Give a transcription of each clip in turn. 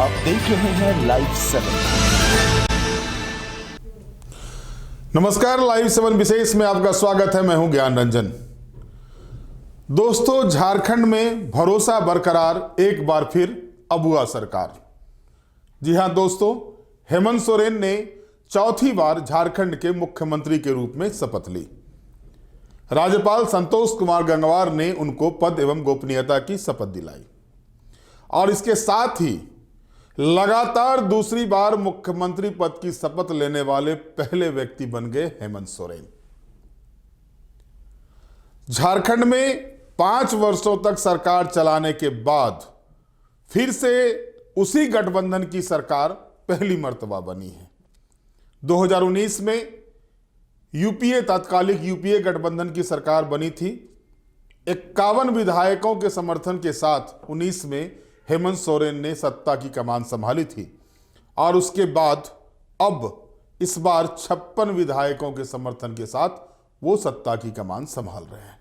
आप देख रहे हैं लाइव 7। नमस्कार, लाइव 7 विशेष में आपका स्वागत है। मैं हूं ज्ञान रंजन। दोस्तों, झारखंड में भरोसा बरकरार, एक बार फिर अबुआ सरकार। जी हां दोस्तों, हेमंत सोरेन ने चौथी बार झारखंड के मुख्यमंत्री के रूप में शपथ ली। राज्यपाल संतोष कुमार गंगवार ने उनको पद एवं गोपनीयता की शपथ दिलाई और इसके साथ ही लगातार दूसरी बार मुख्यमंत्री पद की शपथ लेने वाले पहले व्यक्ति बन गए हेमंत सोरेन। झारखंड में 5 वर्षों तक सरकार चलाने के बाद फिर से उसी गठबंधन की सरकार पहली मर्तबा बनी है। 2019 में तत्कालिक यूपीए गठबंधन की सरकार बनी थी। 51 विधायकों के समर्थन के साथ 19 में हेमंत सोरेन ने सत्ता की कमान संभाली थी और उसके बाद अब इस बार 56 विधायकों के समर्थन के साथ वो सत्ता की कमान संभाल रहे हैं।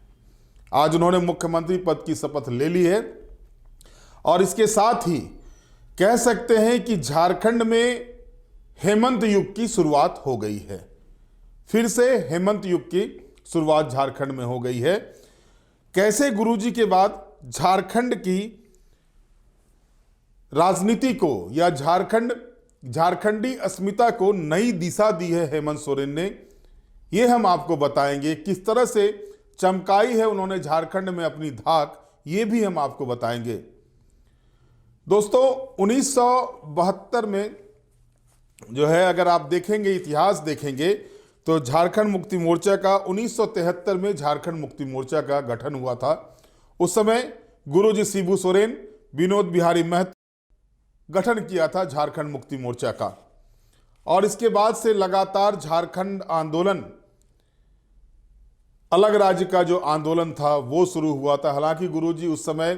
आज उन्होंने मुख्यमंत्री पद की शपथ ले ली है और इसके साथ ही कह सकते हैं कि झारखंड में हेमंत युग की शुरुआत हो गई है। फिर से हेमंत युग की शुरुआत झारखंड में हो गई है। कैसे गुरुजी के बाद झारखंड की राजनीति को या झारखंडी अस्मिता को नई दिशा दी है हेमंत सोरेन ने, ये हम आपको बताएंगे। किस तरह से चमकाई है उन्होंने झारखंड में अपनी धाक, ये भी हम आपको बताएंगे। दोस्तों, 1972 में जो है, अगर आप देखेंगे, इतिहास देखेंगे तो झारखंड मुक्ति मोर्चा का 1973 में झारखंड मुक्ति मोर्चा का गठन हुआ था। उस समय गुरुजी शिबू सोरेन, विनोद बिहारी महतो गठन किया था झारखंड मुक्ति मोर्चा का और इसके बाद से लगातार झारखंड आंदोलन, अलग राज्य का जो आंदोलन था वो शुरू हुआ था। हालांकि गुरुजी उस समय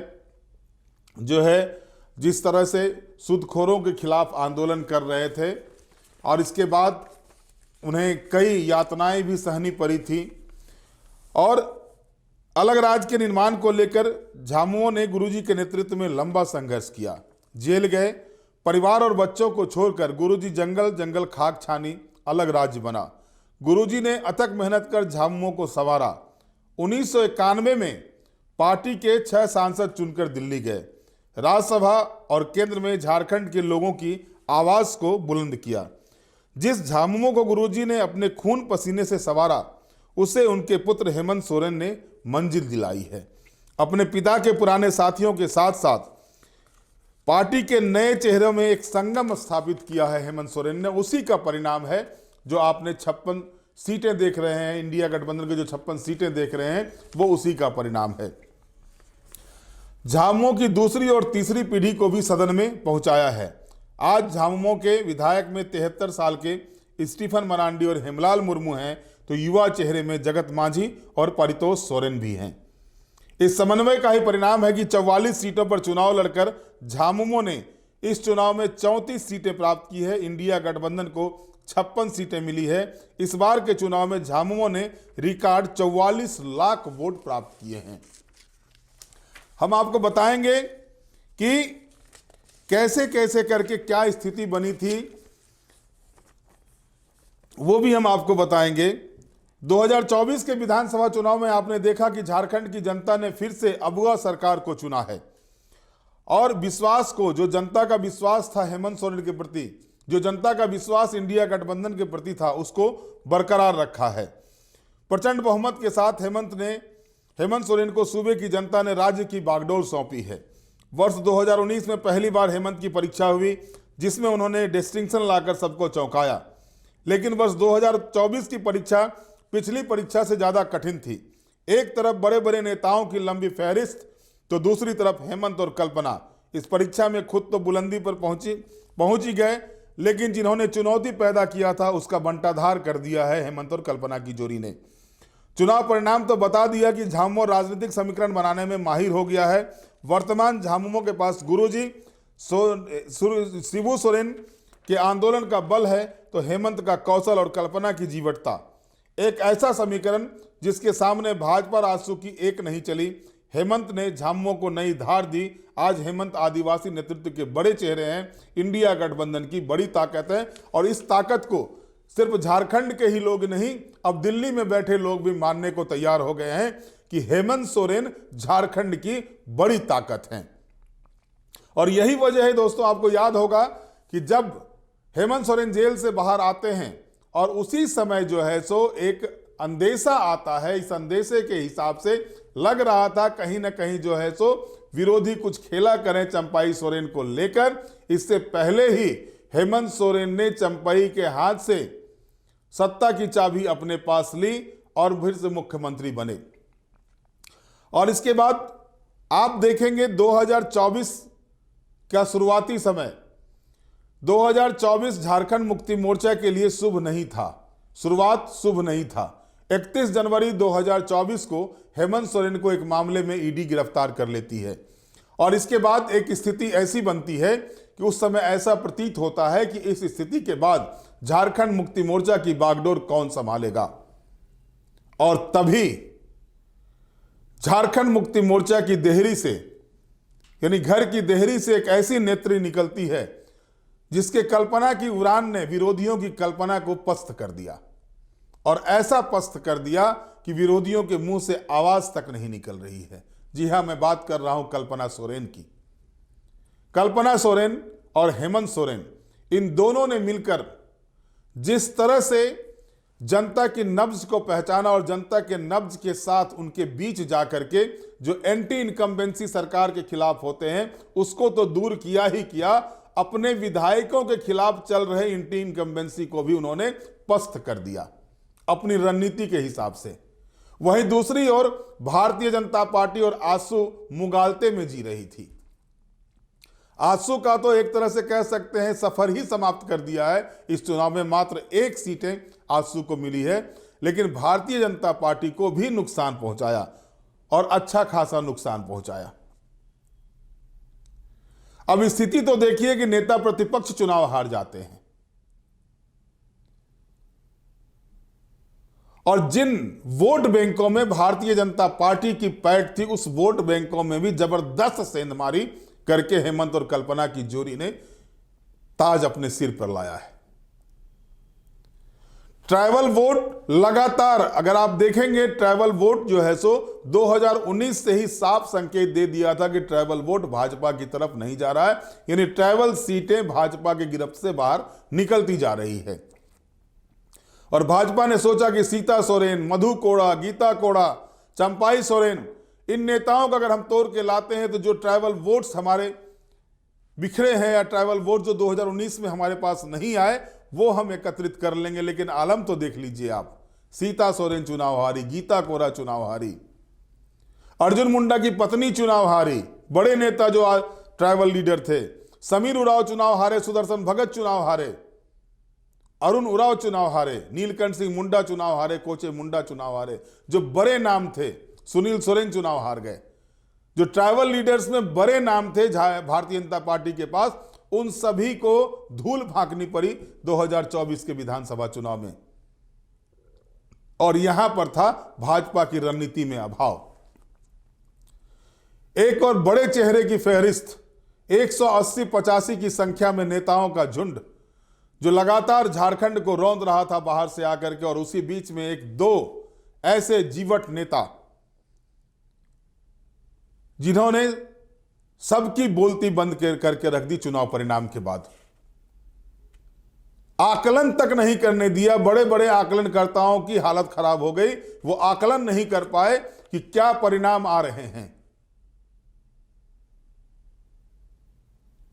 जो है जिस तरह से सूदखोरों के खिलाफ आंदोलन कर रहे थे और इसके बाद उन्हें कई यातनाएं भी सहनी पड़ी थी और अलग राज्य के निर्माण को लेकर झामुमो ने गुरुजी के नेतृत्व में लंबा संघर्ष किया। जेल गए, परिवार और बच्चों को छोड़कर गुरुजी जंगल खाक छानी, अलग राज्य बना। गुरुजी ने अथक मेहनत कर झामुमो को संवारा। 1991 में पार्टी के 6 सांसद चुनकर दिल्ली गए। राज्यसभा और केंद्र में झारखंड के लोगों की आवाज को बुलंद किया। जिस झामुमो को गुरुजी ने अपने खून पसीने से संवारा, उसे उनके पुत्र हेमंत सोरेन ने मंजिल दिलाई है। अपने पिता के पुराने साथियों के साथ साथ पार्टी के नए चेहरों में एक संगम स्थापित किया है हेमंत सोरेन ने। उसी का परिणाम है जो आपने 56 सीटें देख रहे हैं, इंडिया गठबंधन के जो 56 सीटें देख रहे हैं, वो उसी का परिणाम है। झामुमो की दूसरी और तीसरी पीढ़ी को भी सदन में पहुंचाया है। आज झामुमो के विधायक में 73 साल के स्टीफन मरांडी और हेमलाल मुर्मू हैं, तो युवा चेहरे में जगत मांझी और परितोष सोरेन भी हैं। इस समन्वय का ही परिणाम है कि 44 सीटों पर चुनाव लड़कर झामुमो ने इस चुनाव में 34 सीटें प्राप्त की है। इंडिया गठबंधन को 56 सीटें मिली है। इस बार के चुनाव में झामुमो ने रिकॉर्ड 44 लाख वोट प्राप्त किए हैं। हम आपको बताएंगे कि कैसे कैसे करके क्या स्थिति बनी थी, वो भी हम आपको बताएंगे। 2024 के विधानसभा चुनाव में आपने देखा कि झारखंड की जनता ने फिर से अबुआ सरकार को चुना है और विश्वास को, जो जनता का विश्वास था हेमंत सोरेन के प्रति, जो जनता का विश्वास इंडिया गठबंधन के प्रति था, उसको बरकरार रखा है। प्रचंड बहुमत के साथ हेमंत सोरेन को सूबे की जनता ने राज्य की बागडोर सौंपी है। वर्ष 2019 में पहली बार हेमंत की परीक्षा हुई, जिसमें उन्होंने डिस्टिंक्शन लाकर सबको चौंकाया। लेकिन वर्ष 2024 की परीक्षा पिछली परीक्षा से ज्यादा कठिन थी। एक तरफ बड़े बड़े नेताओं की लंबी फहरिस्त, तो दूसरी तरफ हेमंत और कल्पना। इस परीक्षा में खुद तो बुलंदी पर पहुंच ही गए, लेकिन जिन्होंने चुनौती पैदा किया था उसका बंटाधार कर दिया है हेमंत और कल्पना की जोड़ी ने। चुनाव परिणाम तो बता दिया कि झामुमो राजनीतिक समीकरण बनाने में माहिर हो गया है। वर्तमान झामुमो के पास गुरुजी शिबू सोरेन के आंदोलन का बल है, तो हेमंत का कौशल और कल्पना की जीवटता। एक ऐसा समीकरण जिसके सामने भाजपा राजसू की एक नहीं चली। हेमंत ने झामुमो को नई धार दी। आज हेमंत आदिवासी नेतृत्व के बड़े चेहरे हैं, इंडिया गठबंधन की बड़ी ताकत है। और इस ताकत को सिर्फ झारखंड के ही लोग नहीं, अब दिल्ली में बैठे लोग भी मानने को तैयार हो गए हैं कि हेमंत सोरेन झारखंड की बड़ी ताकत हैं। और यही वजह है दोस्तों, आपको याद होगा कि जब हेमंत सोरेन जेल से बाहर आते हैं और उसी समय जो है सो एक अंदेशा आता है, इस अंदेशे के हिसाब से लग रहा था कहीं ना कहीं जो है सो विरोधी कुछ खेला करें चंपाई सोरेन को लेकर। इससे पहले ही हेमंत सोरेन ने चंपाई के हाथ से सत्ता की चाबी अपने पास ली और फिर से मुख्यमंत्री बने। और इसके बाद आप देखेंगे 2024 का शुरुआती समय, 2024 झारखंड मुक्ति मोर्चा के लिए शुभ नहीं था, शुरुआत शुभ नहीं था। 31 जनवरी 2024 को हेमंत सोरेन को एक मामले में ईडी गिरफ्तार कर लेती है। और इसके बाद एक स्थिति ऐसी बनती है कि उस समय ऐसा प्रतीत होता है कि इस स्थिति के बाद झारखंड मुक्ति मोर्चा की बागडोर कौन संभालेगा। और तभी झारखंड मुक्ति मोर्चा की देहरी से, यानी घर की देहरी से एक ऐसी नेत्री निकलती है जिसके कल्पना की उड़ान ने विरोधियों की कल्पना को पस्त कर दिया। और ऐसा पस्त कर दिया कि विरोधियों के मुंह से आवाज तक नहीं निकल रही है। जी हां, मैं बात कर रहा हूं कल्पना सोरेन की। कल्पना सोरेन और हेमंत सोरेन, इन दोनों ने मिलकर जिस तरह से जनता की नब्ज को पहचाना और जनता के नब्ज के साथ उनके बीच जाकर के जो एंटी इनकम्बेंसी सरकार के खिलाफ होते हैं उसको तो दूर किया ही किया, अपने विधायकों के खिलाफ चल रहे एंटी इनकम्बेंसी को भी उन्होंने पस्त कर दिया अपनी रणनीति के हिसाब से। वहीं दूसरी ओर भारतीय जनता पार्टी और आजसू मुगालते में जी रही थी। आजसू का तो एक तरह से कह सकते हैं सफर ही समाप्त कर दिया है। इस चुनाव में मात्र 1 सीटें आजसू को मिली है, लेकिन भारतीय जनता पार्टी को भी नुकसान पहुंचाया और अच्छा खासा नुकसान पहुंचाया। अब स्थिति तो देखिए कि नेता प्रतिपक्ष चुनाव हार जाते हैं और जिन वोट बैंकों में भारतीय जनता पार्टी की पैठ थी, उस वोट बैंकों में भी जबरदस्त सेंधमारी करके हेमंत और कल्पना की जोड़ी ने ताज अपने सिर पर लाया है। ट्राइबल वोट लगातार, अगर आप देखेंगे ट्राइबल वोट जो है सो 2019 से ही साफ संकेत दे दिया था कि ट्राइबल वोट भाजपा की तरफ नहीं जा रहा है, यानी ट्राइबल सीटें भाजपा के गिरफ्त से बाहर निकलती जा रही है। और भाजपा ने सोचा कि सीता सोरेन, मधु कोड़ा, गीता कोड़ा, चंपाई सोरेन, इन नेताओं का अगर हम तोड़ के लाते हैं तो जो ट्राइबल वोट्स हमारे बिखरे हैं या ट्राइबल वोट जो 2019 में हमारे पास नहीं आए वो हम एकत्रित कर लेंगे। लेकिन आलम तो देख लीजिए आप, सीता सोरेन चुनाव हारी, गीता कोरा चुनाव हारी, अर्जुन मुंडा की पत्नी चुनाव हारी, बड़े नेता जो ट्राइबल लीडर थे, समीर उरांव चुनाव हारे, सुदर्शन भगत चुनाव हारे, अरुण उरांव चुनाव हारे, नीलकंठ सिंह मुंडा चुनाव हारे, कोचे मुंडा चुनाव हारे। जो बड़े नाम थे, सुनील सोरेन चुनाव हार गए। जो ट्राइबल लीडर्स में बड़े नाम थे भारतीय जनता पार्टी के पास, उन सभी को धूल फांकनी पड़ी 2024 के विधानसभा चुनाव में। और यहां पर था भाजपा की रणनीति में अभाव। एक और बड़े चेहरे की फहरिस्त, 180-85 की संख्या में नेताओं का झुंड जो लगातार झारखंड को रौंद रहा था बाहर से आकर के, और उसी बीच में 1-2 ऐसे जीवट नेता जिन्होंने सबकी बोलती बंद करके रख दी चुनाव परिणाम के बाद। आकलन तक नहीं करने दिया। बड़े बड़े आकलनकर्ताओं की हालत खराब हो गई, वो आकलन नहीं कर पाए कि क्या परिणाम आ रहे हैं।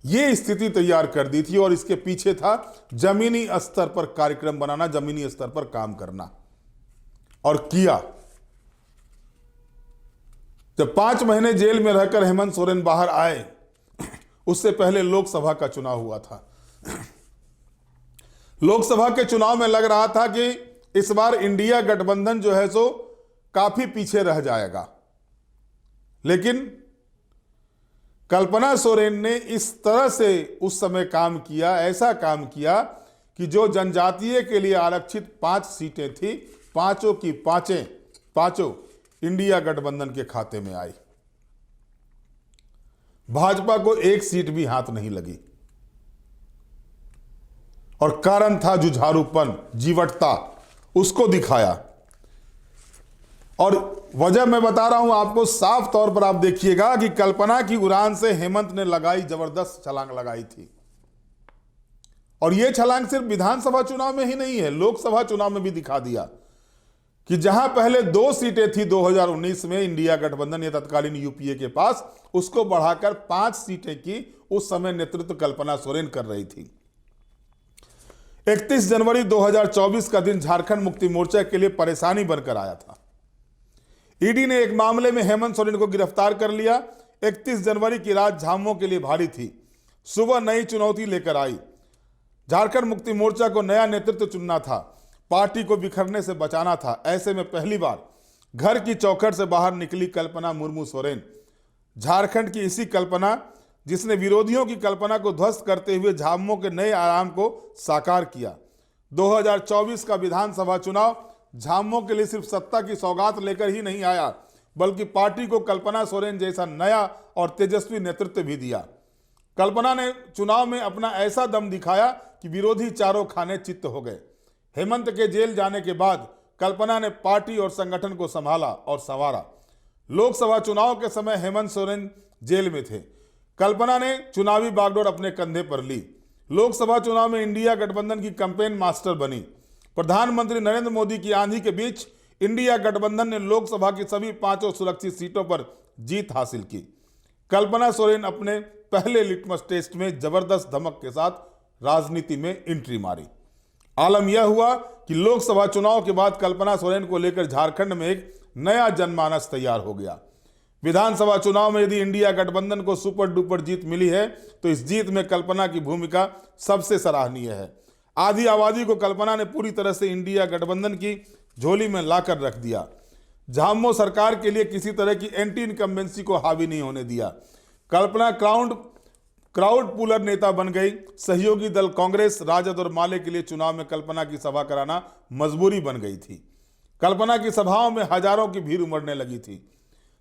ये स्थिति तैयार कर दी थी और इसके पीछे था जमीनी स्तर पर कार्यक्रम बनाना, जमीनी स्तर पर काम करना, और किया। जब 5 महीने जेल में रहकर हेमंत सोरेन बाहर आए, उससे पहले लोकसभा का चुनाव हुआ था। लोकसभा के चुनाव में लग रहा था कि इस बार इंडिया गठबंधन जो है सो काफी पीछे रह जाएगा, लेकिन कल्पना सोरेन ने इस तरह से उस समय काम किया, ऐसा काम किया कि जो जनजातीय के लिए आरक्षित 5 सीटें थी, पांचों की पांचों इंडिया गठबंधन के खाते में आई। भाजपा को एक सीट भी हाथ नहीं लगी और कारण था जुझारूपन, जीवटता, उसको दिखाया। और वजह मैं बता रहा हूं आपको, साफ तौर पर आप देखिएगा कि कल्पना की उड़ान से हेमंत ने लगाई, जबरदस्त छलांग लगाई थी। और यह छलांग सिर्फ विधानसभा चुनाव में ही नहीं है, लोकसभा चुनाव में भी दिखा दिया कि जहां पहले 2 सीटें थी 2019 में इंडिया गठबंधन या तत्कालीन यूपीए के पास, उसको बढ़ाकर 5 सीटें की उस समय नेतृत्व कल्पना सोरेन कर रही थी। 31 जनवरी 2024 का दिन झारखंड मुक्ति मोर्चा के लिए परेशानी बनकर आया था। ईडी ने एक मामले में हेमंत सोरेन को गिरफ्तार कर लिया। 31 जनवरी की रात झामुमो के लिए भारी थी। सुबह नई चुनौती लेकर आई। झारखंड मुक्ति मोर्चा को नया नेतृत्व चुनना था, पार्टी को बिखरने से बचाना था। ऐसे में पहली बार घर की चौखट से बाहर निकली कल्पना मुर्मू सोरेन। झारखंड की इसी कल्पना जिसने विरोधियों की कल्पना को ध्वस्त करते हुए झामुमो के नए आयाम को साकार किया। 2024 का विधानसभा चुनाव झामुमो के लिए सिर्फ सत्ता की सौगात लेकर ही नहीं आया, बल्कि पार्टी को कल्पना सोरेन जैसा नया और तेजस्वी नेतृत्व भी दिया। कल्पना ने चुनाव में अपना ऐसा दम दिखाया कि विरोधी चारों खाने चित्त हो गए। हेमंत के जेल जाने के बाद कल्पना ने पार्टी और संगठन को संभाला और संवारा। लोकसभा चुनाव के समय हेमंत सोरेन जेल में थे। कल्पना ने चुनावी बागडोर अपने कंधे पर ली। लोकसभा चुनाव में इंडिया गठबंधन की कैंपेन मास्टर बनी। प्रधानमंत्री नरेंद्र मोदी की आंधी के बीच इंडिया गठबंधन ने लोकसभा की सभी 5 सुरक्षित सीटों पर जीत हासिल की। कल्पना सोरेन अपने पहले लिटमस टेस्ट में जबरदस्त धमक के साथ राजनीति में एंट्री मारी। आलम यह हुआ कि लोकसभा चुनाव के बाद कल्पना सोरेन को लेकर झारखंड में एक नया जनमानस तैयार हो गया। विधानसभा चुनाव में यदि इंडिया गठबंधन को सुपर डुपर जीत मिली है तो इस जीत में कल्पना की भूमिका सबसे सराहनीय है। आधी आबादी को कल्पना ने पूरी तरह से इंडिया गठबंधन की झोली में लाकर रख दिया। झामुमो सरकार के लिए किसी तरह की एंटी इनकम्बेंसी को हावी नहीं होने दिया। कल्पना क्राउड पुलर नेता बन गई। सहयोगी दल कांग्रेस, राजद और माले के लिए चुनाव में कल्पना की सभा कराना मजबूरी बन गई थी। कल्पना की सभाओं में हजारों की भीड़ उमड़ने लगी थी।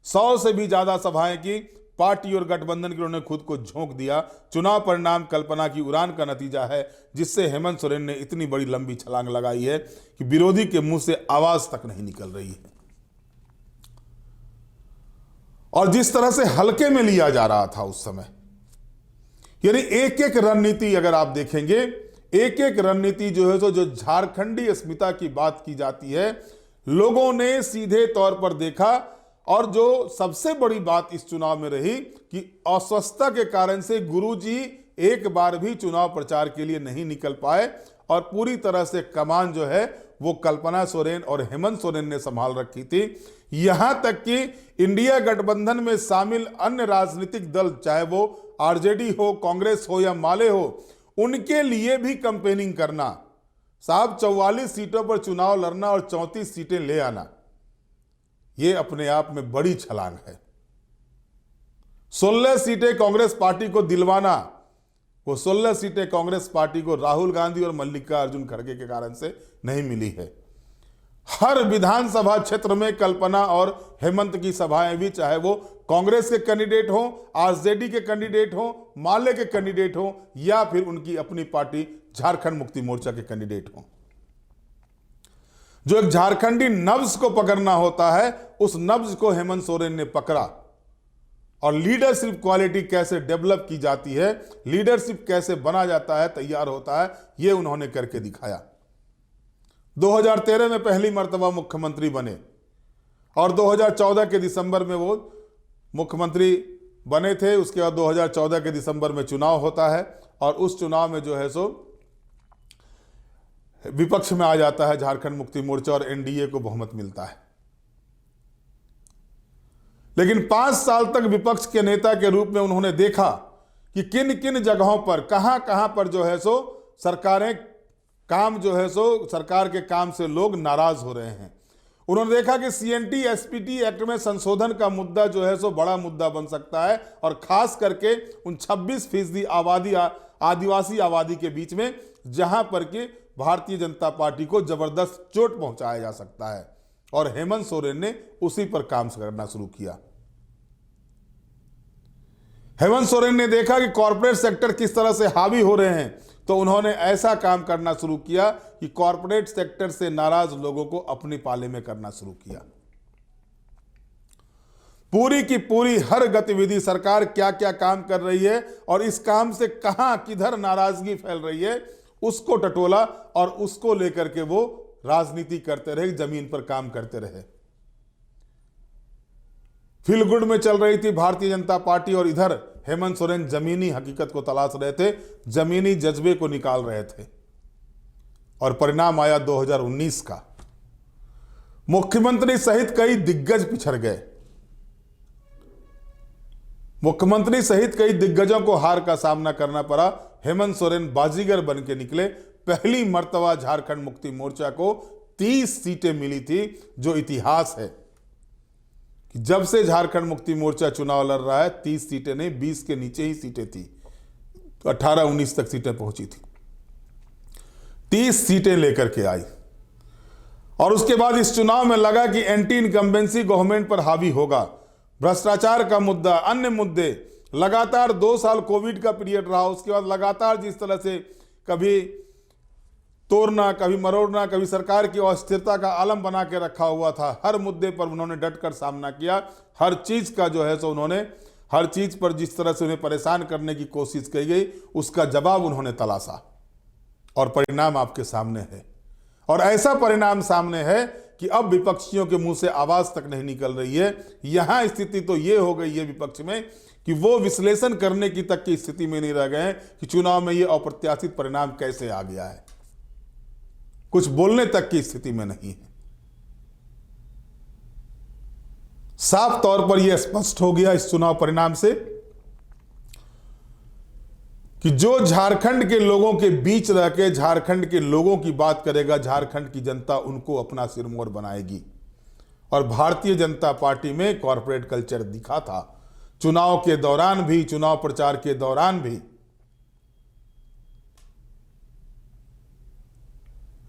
100 से भी ज्यादा सभाएं की। पार्टी और गठबंधन के उन्होंने खुद को झोंक दिया। चुनाव परिणाम कल्पना की उड़ान का नतीजा है, जिससे हेमंत सोरेन ने इतनी बड़ी लंबी छलांग लगाई है कि विरोधी के मुंह से आवाज तक नहीं निकल रही है। और जिस तरह से हल्के में लिया जा रहा था उस समय, यानी एक एक रणनीति अगर आप देखेंगे, एक एक रणनीति जो है जो झारखंडी अस्मिता की बात की जाती है, लोगों ने सीधे तौर पर देखा। और जो सबसे बड़ी बात इस चुनाव में रही कि अस्वस्थता के कारण से गुरुजी एक बार भी चुनाव प्रचार के लिए नहीं निकल पाए और पूरी तरह से कमान जो है वो कल्पना सोरेन और हेमंत सोरेन ने संभाल रखी थी। यहां तक कि इंडिया गठबंधन में शामिल अन्य राजनीतिक दल, चाहे वो आरजेडी हो, कांग्रेस हो या माले हो, उनके लिए भी कैंपेनिंग करना। साहब 44 सीटों पर चुनाव लड़ना और 34 सीटें ले आना, ये अपने आप में बड़ी छलांग है। 16 सीटें कांग्रेस पार्टी को दिलवाना, वो 16 सीटें कांग्रेस पार्टी को राहुल गांधी और मल्लिकार्जुन खड़गे के कारण से नहीं मिली है। हर विधानसभा क्षेत्र में कल्पना और हेमंत की सभाएं भी, चाहे वो कांग्रेस के कैंडिडेट हो, आरजेडी के कैंडिडेट हो, माले के कैंडिडेट हो या फिर उनकी अपनी पार्टी झारखंड मुक्ति मोर्चा के कैंडिडेट हो। जो एक झारखंडी नब्ज को पकड़ना होता है, उस नब्ज को हेमंत सोरेन ने पकड़ा। और लीडरशिप क्वालिटी कैसे डेवलप की जाती है, लीडरशिप कैसे बना जाता है, तैयार होता है, यह उन्होंने करके दिखाया। 2013 में पहली मर्तबा मुख्यमंत्री बने और 2014 के दिसंबर में वो मुख्यमंत्री बने थे। उसके बाद 2014 के दिसंबर में चुनाव होता है और उस चुनाव में जो है सो विपक्ष में आ जाता है झारखंड मुक्ति मोर्चा और एनडीए को बहुमत मिलता है। लेकिन 5 साल तक विपक्ष के नेता के रूप में उन्होंने देखा कि किन किन जगहों पर, कहां कहां पर जो है सो सरकारें काम जो है सो सरकार के काम से लोग नाराज हो रहे हैं। उन्होंने देखा कि सीएनटी एसपीटी एक्ट में संशोधन का मुद्दा जो है सो बड़ा मुद्दा बन सकता है और खास करके उन 26% आबादी, आदिवासी आबादी के बीच में, जहां पर कि भारतीय जनता पार्टी को जबरदस्त चोट पहुंचाया जा सकता है। और हेमंत सोरेन ने उसी पर काम करना शुरू किया। हेमंत सोरेन ने देखा कि कॉरपोरेट सेक्टर किस तरह से हावी हो रहे हैं, तो उन्होंने ऐसा काम करना शुरू किया कि कॉरपोरेट सेक्टर से नाराज लोगों को अपने पाले में करना शुरू किया। पूरी की पूरी हर गतिविधि, सरकार क्या क्या काम कर रही है और इस काम से कहां किधर नाराजगी फैल रही है, उसको टटोला और उसको लेकर के वो राजनीति करते रहे, जमीन पर काम करते रहे। फील गुड में चल रही थी भारतीय जनता पार्टी और इधर हेमंत सोरेन जमीनी हकीकत को तलाश रहे थे, जमीनी जज्बे को निकाल रहे थे। और परिणाम आया 2019 का। मुख्यमंत्री सहित कई दिग्गज पिछड़ गए। मुख्यमंत्री सहित कई दिग्गजों को हार का सामना करना पड़ा। हेमंत सोरेन बाजीगर बन के निकले। पहली मर्तबा झारखंड मुक्ति मोर्चा को 30 सीटें मिली थी, जो इतिहास है कि जब से झारखंड मुक्ति मोर्चा चुनाव लड़ रहा है 30 सीटें नहीं, 20 के नीचे ही सीटें थी, तो 18-19 तक सीटें पहुंची थी। 30 सीटें लेकर के आई और उसके बाद इस चुनाव में लगा कि एंटी इनकम्बेंसी गवर्नमेंट पर हावी होगा। भ्रष्टाचार का मुद्दा, अन्य मुद्दे, लगातार 2 साल कोविड का पीरियड रहा, उसके बाद लगातार जिस तरह से कभी तोड़ना, कभी मरोड़ना, कभी सरकार की अस्थिरता का आलम बना के रखा हुआ था, हर मुद्दे पर उन्होंने डटकर सामना किया। हर चीज का जो है सो उन्होंने, हर चीज पर जिस तरह से उन्हें परेशान करने की कोशिश की गई, उसका जवाब उन्होंने तलाशा और परिणाम आपके सामने है। और ऐसा परिणाम सामने है कि अब विपक्षियों के मुंह से आवाज तक नहीं निकल रही है। यहां स्थिति तो ये हो गई है विपक्ष में कि वो विश्लेषण करने की तक की स्थिति में नहीं रह गए हैं कि चुनाव में ये अप्रत्याशित परिणाम कैसे आ गया है। कुछ बोलने तक की स्थिति में नहीं है। साफ तौर पर यह स्पष्ट हो गया इस चुनाव परिणाम से कि जो झारखंड के लोगों के बीच रह के झारखंड के लोगों की बात करेगा, झारखंड की जनता उनको अपना सिरमौर बनाएगी। और भारतीय जनता पार्टी में कॉरपोरेट कल्चर दिखा था, चुनाव के दौरान भी, चुनाव प्रचार के दौरान भी।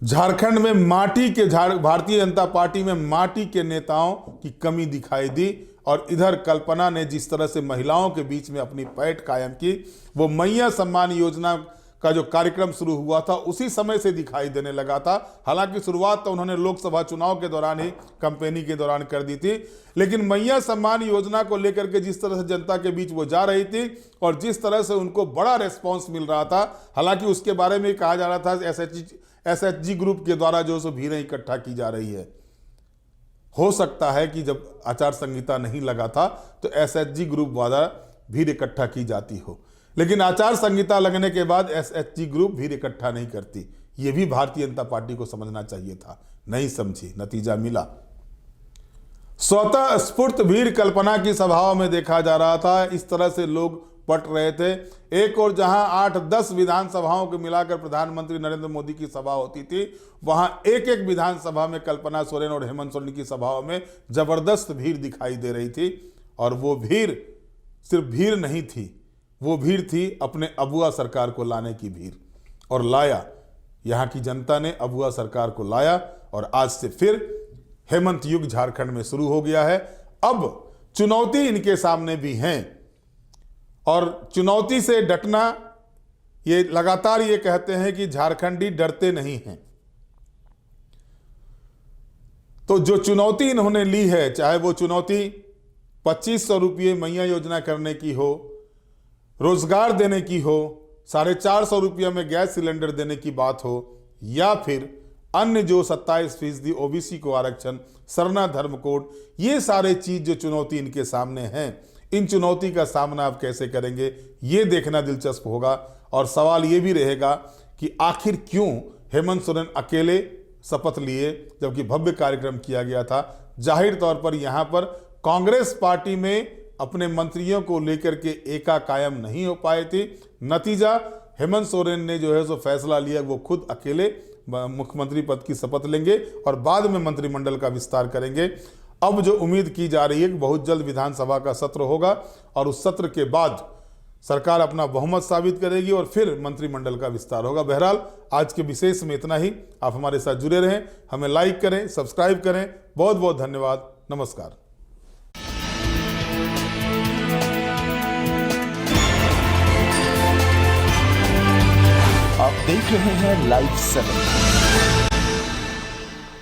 झारखंड में भारतीय जनता पार्टी में माटी के नेताओं की कमी दिखाई दी। और इधर कल्पना ने जिस तरह से महिलाओं के बीच में अपनी पैठ कायम की, वो मैया सम्मान योजना का जो कार्यक्रम शुरू हुआ था उसी समय से दिखाई देने लगा था। हालांकि शुरुआत तो उन्होंने लोकसभा चुनाव के दौरान ही, कैंपेनिंग के दौरान कर दी थी, लेकिन मैया सम्मान योजना को लेकर के जिस तरह से जनता के बीच वो जा रही थी और जिस तरह से उनको बड़ा रेस्पॉन्स मिल रहा था, हालांकि उसके बारे में कहा जा रहा था SHG ग्रुप के द्वारा जो सो भीड़ें इकट्ठा की जा रही है। हो सकता है कि जब आचार संहिता नहीं लगा था तो SHG ग्रुप द्वारा भीड़ इकट्ठा की जाती हो, लेकिन आचार संहिता लगने के बाद SHG ग्रुप भीड़ इकट्ठा नहीं करती। यह भी भारतीय जनता पार्टी को समझना चाहिए था, नहीं समझी, नतीजा मिला। स्वतः स्फूर्त भीड़ कल्पना की सभाओं में देखा जा रहा था। इस तरह से लोग पट रहे थे। एक और जहां 8-10 विधानसभाओं को मिलाकर प्रधानमंत्री नरेंद्र मोदी की सभा होती थी, वहां एक एक विधानसभा में कल्पना सोरेन और हेमंत सोरेन की सभाओं में जबरदस्त भीड़ दिखाई दे रही थी। और वो भीड़ सिर्फ भीड़ नहीं थी, वो भीड़ थी अपने अबुआ सरकार को लाने की भीड़। और लाया, यहां की जनता ने अबुआ सरकार को लाया और आज से फिर हेमंत युग झारखंड में शुरू हो गया है। अब चुनौती इनके सामने भी हैं और चुनौती से डटना, ये लगातार ये कहते हैं कि झारखंडी डरते नहीं हैं। तो जो चुनौती इन्होंने ली है, चाहे वो चुनौती 2500 रुपये मैया योजना करने की हो, रोजगार देने की हो, 450 रुपये में गैस सिलेंडर देने की बात हो, या फिर अन्य जो 27% OBC को आरक्षण, सरना धर्म कोड, ये सारे चीज जो चुनौती इनके सामने हैं, इन चुनौती का सामना आप कैसे करेंगे, ये देखना दिलचस्प होगा। और सवाल ये भी रहेगा कि आखिर क्यों हेमंत सोरेन अकेले शपथ लिए जबकि भव्य कार्यक्रम किया गया था। जाहिर तौर पर यहां पर कांग्रेस पार्टी में अपने मंत्रियों को लेकर के एका कायम नहीं हो पाए थे। नतीजा हेमंत सोरेन ने जो है सो फैसला लिया, वो खुद अकेले मुख्यमंत्री पद की शपथ लेंगे और बाद में मंत्रिमंडल का विस्तार करेंगे। अब जो उम्मीद की जा रही है कि बहुत जल्द विधानसभा का सत्र होगा और उस सत्र के बाद सरकार अपना बहुमत साबित करेगी और फिर मंत्रिमंडल का विस्तार होगा। बहरहाल आज के विशेष में इतना ही। आप हमारे साथ जुड़े रहें, हमें लाइक करें, सब्सक्राइब करें। बहुत बहुत धन्यवाद। नमस्कार। देख रहे हैं लाइव 7।